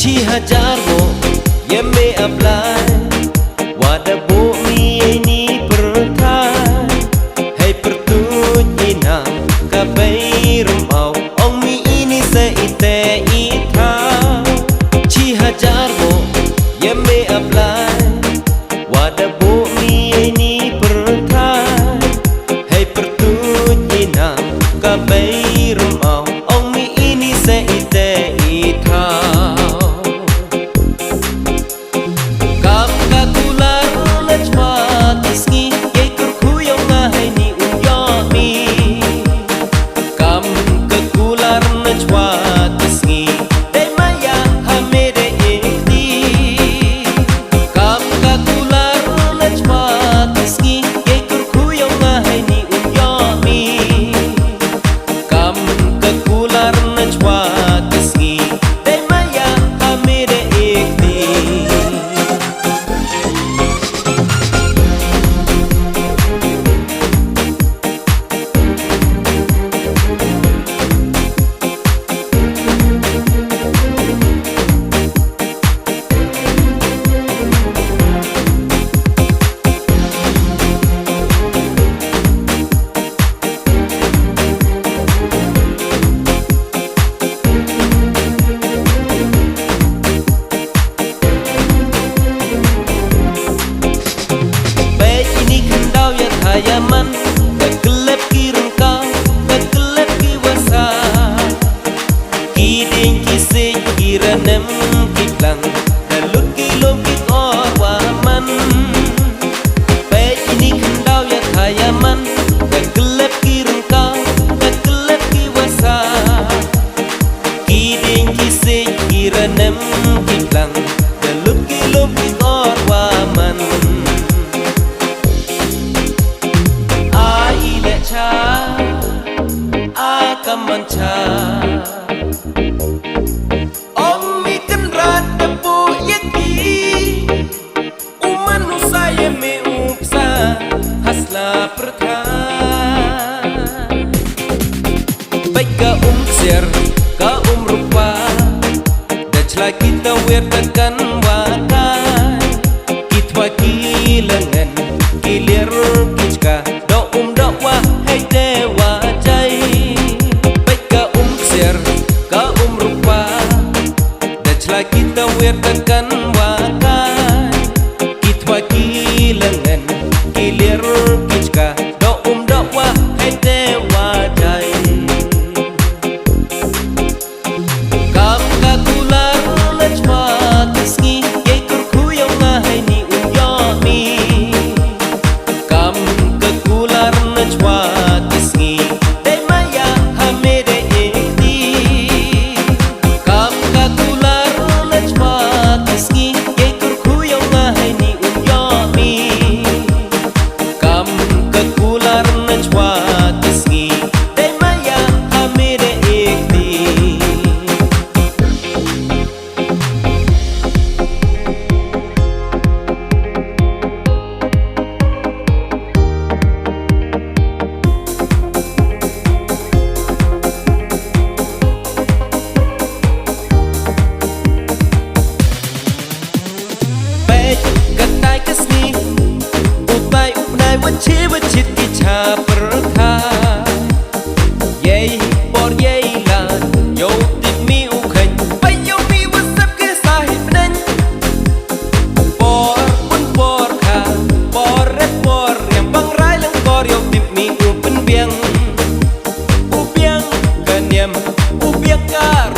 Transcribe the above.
Chi hajar mo yeme apply wada bo mi ni pertai hey pertunyina kabai rumau ong mi ini seite ita Chi hajar mo yeme apply wada bo mi ni pertai hey pertunyina kabai rumau ong mi ini seite ita Yaman kegelap kirengkau kegelap kiwasa kiding kisih kiranem kiplang dalut kilom kikor waman baik ini kendau ya kayaman kegelap kirengkau kegelap kiwasa kiding kisih kiranem kiplang dalut kilom kikor waman Akamancha Om ikan rada po yaki Umanu saya me upsa hasla pertha Baik ka ser ka rupa Dajla kita wertakan wakai Kitwa kilangan kilir kichka Do wah hai dewa kita wertakan wakai kitwa kilangan kilir kichka do wah hai dewa jai kam kakular lachma tiski ye kurkuyong mahai ni uyomi kam kakular lachma tiski demaya hamede edi kam kakular Meski ye kurkuyong mahai ni uyomi kam kekular najwa tiski demaya hamire ekti Katai kasni utai upnai wachit ki cha pertha yei por yei la yo tip mi u khain pai yo mi wasap ke sahib nan por kha por yang bang rai lang por yo tip mi u pen biang kanyam u biang kar